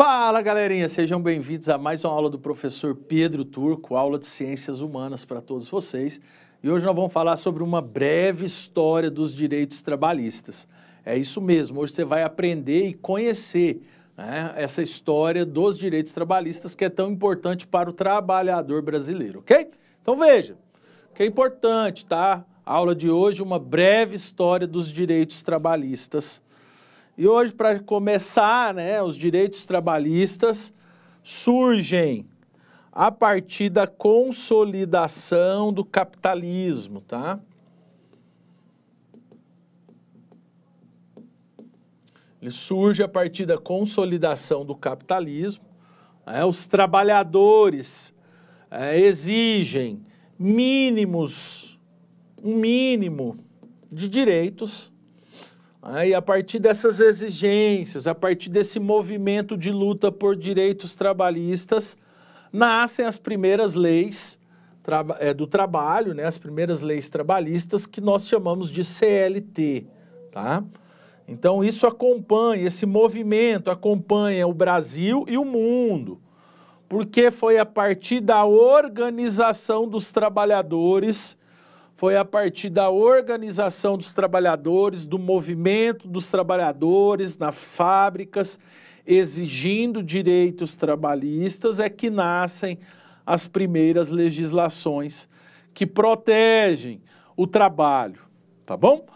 Fala, galerinha, sejam bem-vindos a mais uma aula do professor Pedro Turco, aula de Ciências Humanas para todos vocês. E hoje nós vamos falar sobre uma breve história dos direitos trabalhistas. É isso mesmo, hoje você vai aprender e conhecer, né, essa história dos direitos trabalhistas que é tão importante para o trabalhador brasileiro, ok? Então veja, que é importante, tá? A aula de hoje, uma breve história dos direitos trabalhistas. E hoje, para começar, né, os direitos trabalhistas surgem a partir da consolidação do capitalismo, tá? Ele surge a partir da consolidação do capitalismo, né? Os trabalhadores exigem um mínimo de direitos. E a partir dessas exigências, a partir desse movimento de luta por direitos trabalhistas, nascem as primeiras leis do trabalho, né? As primeiras leis trabalhistas que nós chamamos de CLT, tá? Então isso acompanha, esse movimento acompanha o Brasil e o mundo, porque foi a partir da organização dos trabalhadores, foi a partir da organização dos trabalhadores, do movimento dos trabalhadores nas fábricas, exigindo direitos trabalhistas, é que nascem as primeiras legislações que protegem o trabalho, tá bom?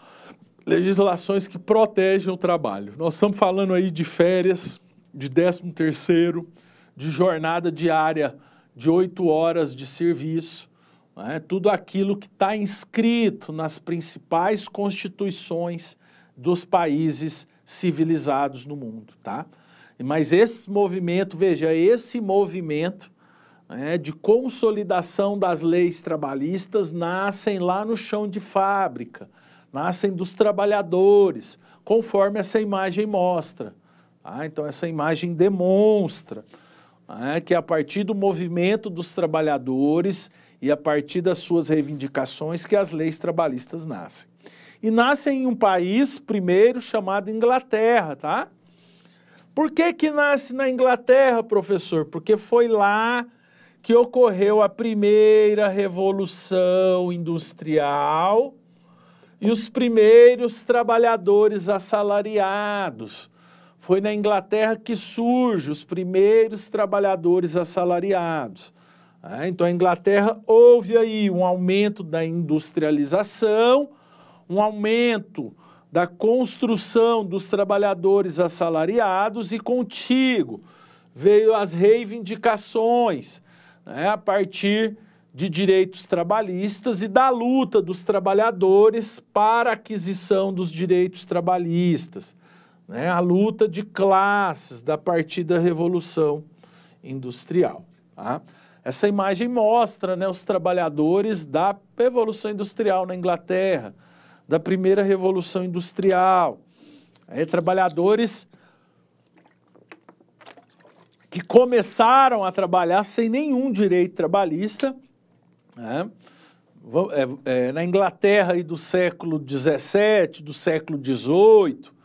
Legislações que protegem o trabalho. Nós estamos falando aí de férias, de 13º, de jornada diária de 8 horas de serviço, tudo aquilo que está inscrito nas principais constituições dos países civilizados no mundo, tá? Mas esse movimento, veja, esse movimento de consolidação das leis trabalhistas nascem lá no chão de fábrica, nascem dos trabalhadores, conforme essa imagem mostra, tá? Então essa imagem demonstra que a partir do movimento dos trabalhadores e a partir das suas reivindicações que as leis trabalhistas nascem. E nascem em um país, primeiro, chamado Inglaterra, tá? Por que que nasce na Inglaterra, professor? Porque foi lá que ocorreu a primeira revolução industrial e os primeiros trabalhadores assalariados. Foi na Inglaterra que surgem os primeiros trabalhadores assalariados. Então, a Inglaterra houve aí um aumento da industrialização, um aumento da construção dos trabalhadores assalariados e contigo veio as reivindicações, a partir de direitos trabalhistas e da luta dos trabalhadores para a aquisição dos direitos trabalhistas, a luta de classes a partir da Revolução Industrial, tá? Essa imagem mostra, os trabalhadores da Revolução Industrial na Inglaterra, da primeira Revolução Industrial. Trabalhadores que começaram a trabalhar sem nenhum direito trabalhista, na Inglaterra aí do século XVII, do século XVIII,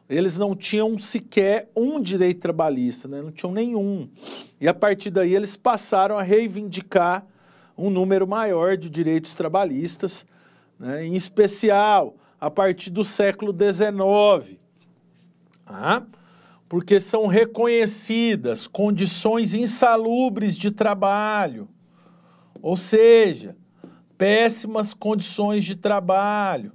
eles não tinham sequer um direito trabalhista, não tinham nenhum. E a partir daí eles passaram a reivindicar um número maior de direitos trabalhistas, em especial a partir do século XIX, porque são reconhecidas condições insalubres de trabalho, ou seja, péssimas condições de trabalho,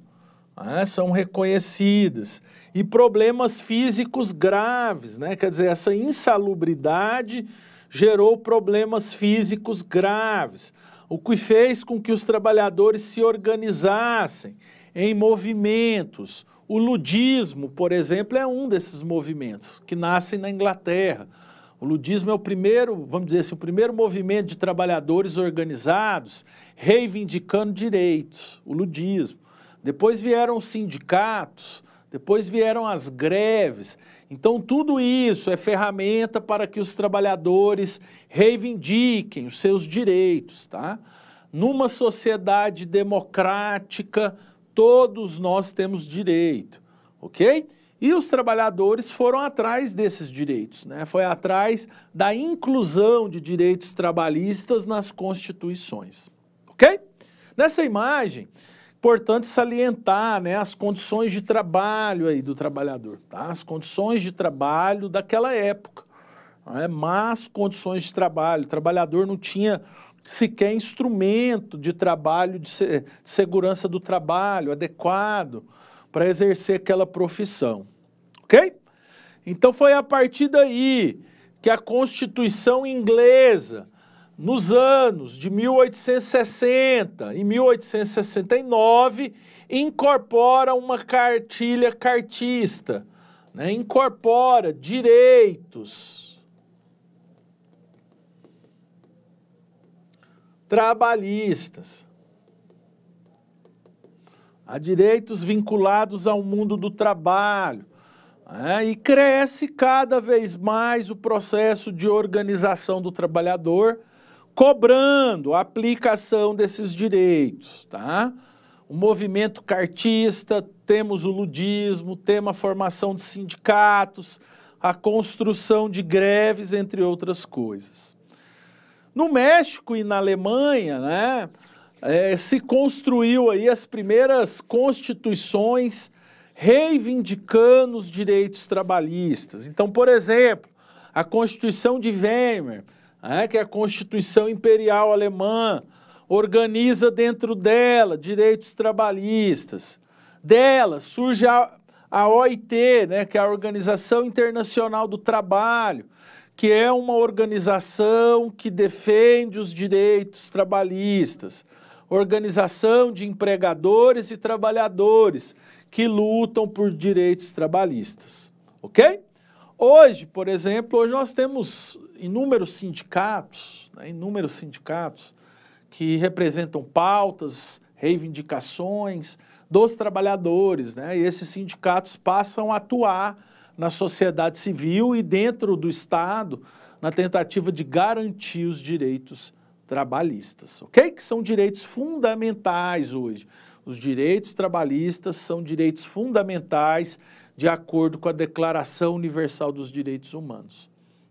são reconhecidas, e problemas físicos graves, quer dizer, essa insalubridade gerou problemas físicos graves, o que fez com que os trabalhadores se organizassem em movimentos. O ludismo, por exemplo, é um desses movimentos que nascem na Inglaterra. O ludismo é o primeiro, vamos dizer assim, o primeiro movimento de trabalhadores organizados reivindicando direitos, o ludismo. Depois vieram os sindicatos, depois vieram as greves. Então, tudo isso é ferramenta para que os trabalhadores reivindiquem os seus direitos, tá? Numa sociedade democrática, todos nós temos direito, ok? E os trabalhadores foram atrás desses direitos, né? Foi atrás da inclusão de direitos trabalhistas nas constituições, ok? Nessa imagem, importante salientar, né, as condições de trabalho aí do trabalhador, tá? As condições de trabalho daquela época, né? Más condições de trabalho, o trabalhador não tinha sequer instrumento de trabalho, de segurança do trabalho adequado para exercer aquela profissão, ok? Então foi a partir daí que a Constituição inglesa, nos anos de 1860 e 1869, incorpora uma cartilha cartista, né? Incorpora direitos trabalhistas, há direitos vinculados ao mundo do trabalho, né? E cresce cada vez mais o processo de organização do trabalhador, cobrando a aplicação desses direitos, tá? O movimento cartista, temos o ludismo, temos a formação de sindicatos, a construção de greves, entre outras coisas. No México e na Alemanha, né, se construiu aí as primeiras constituições reivindicando os direitos trabalhistas. Então, por exemplo, a Constituição de Weimar, que é a Constituição Imperial Alemã, organiza dentro dela direitos trabalhistas. Dela surge a OIT, né, que é a Organização Internacional do Trabalho, que é uma organização que defende os direitos trabalhistas, organização de empregadores e trabalhadores que lutam por direitos trabalhistas, ok? Hoje, por exemplo, hoje nós temos inúmeros sindicatos, né, que representam pautas, reivindicações dos trabalhadores, né, e esses sindicatos passam a atuar na sociedade civil e dentro do Estado na tentativa de garantir os direitos trabalhistas, ok? Que são direitos fundamentais hoje. Os direitos trabalhistas são direitos fundamentais de acordo com a Declaração Universal dos Direitos Humanos,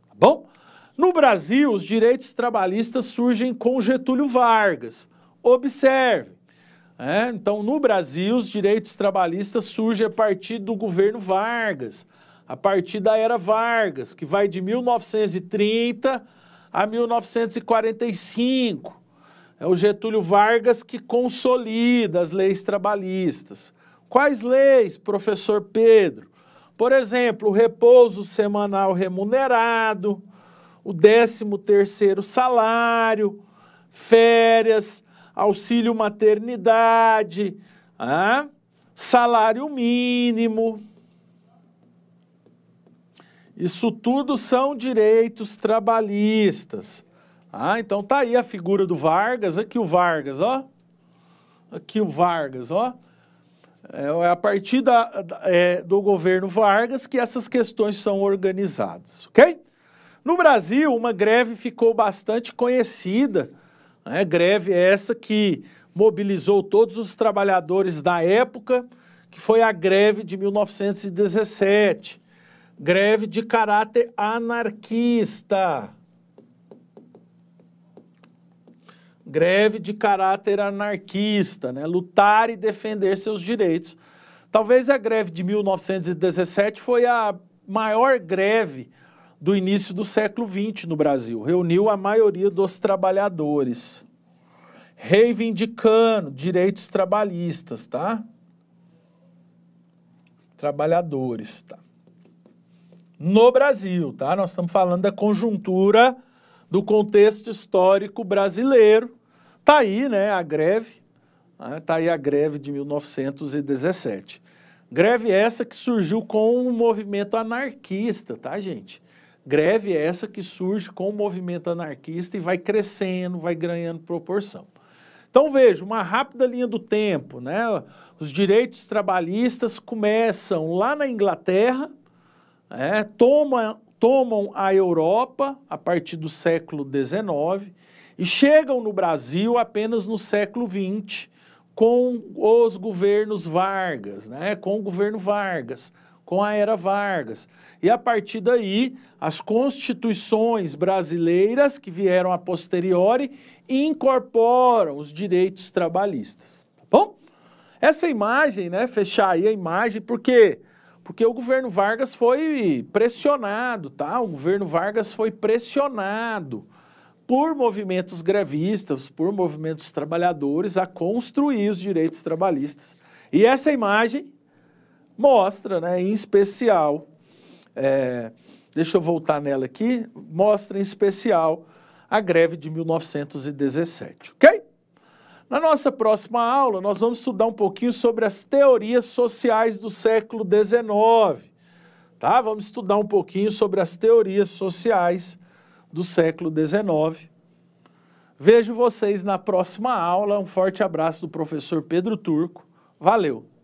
tá bom? No Brasil, os direitos trabalhistas surgem com Getúlio Vargas. Observe, então no Brasil os direitos trabalhistas surgem a partir do governo Vargas, a partir da era Vargas, que vai de 1930 a 1945. É o Getúlio Vargas que consolida as leis trabalhistas. Quais leis, professor Pedro? Por exemplo, o repouso semanal remunerado, o 13º salário, férias, auxílio maternidade, salário mínimo. Isso tudo são direitos trabalhistas. Então tá aí a figura do Vargas, aqui o Vargas, ó. Aqui o Vargas, ó. É a partir do governo Vargas que essas questões são organizadas, ok? No Brasil, uma greve ficou bastante conhecida, né? Greve essa que mobilizou todos os trabalhadores da época, que foi a greve de 1917, greve de caráter anarquista. Greve de caráter anarquista, né? Lutar e defender seus direitos. Talvez a greve de 1917 foi a maior greve do início do século XX no Brasil. Reuniu a maioria dos trabalhadores, reivindicando direitos trabalhistas, tá? Trabalhadores, tá? No Brasil, tá? Nós estamos falando da conjuntura do contexto histórico brasileiro. Tá aí, né, a greve, tá aí a greve de 1917. Greve essa que surgiu com um movimento anarquista, tá, gente? Greve essa que surge com o movimento anarquista e vai crescendo, vai ganhando proporção. Então, veja, uma rápida linha do tempo, né? Os direitos trabalhistas começam lá na Inglaterra, tomam a Europa a partir do século XIX e chegam no Brasil apenas no século XX, com os governos Vargas, né? Com o governo Vargas, com a Era Vargas. E a partir daí, as constituições brasileiras que vieram a posteriori incorporam os direitos trabalhistas. Tá bom? Essa imagem, né, fechar aí a imagem, por quê? Porque o governo Vargas foi pressionado, tá? O governo Vargas foi pressionado por movimentos grevistas, por movimentos trabalhadores a construir os direitos trabalhistas. E essa imagem mostra, né, em especial, deixa eu voltar nela aqui, mostra em especial a greve de 1917, ok? Na nossa próxima aula, nós vamos estudar um pouquinho sobre as teorias sociais do século XIX, tá? Vamos estudar um pouquinho sobre as teorias sociais do século XIX. Vejo vocês na próxima aula. Um forte abraço do professor Pedro Turco. Valeu!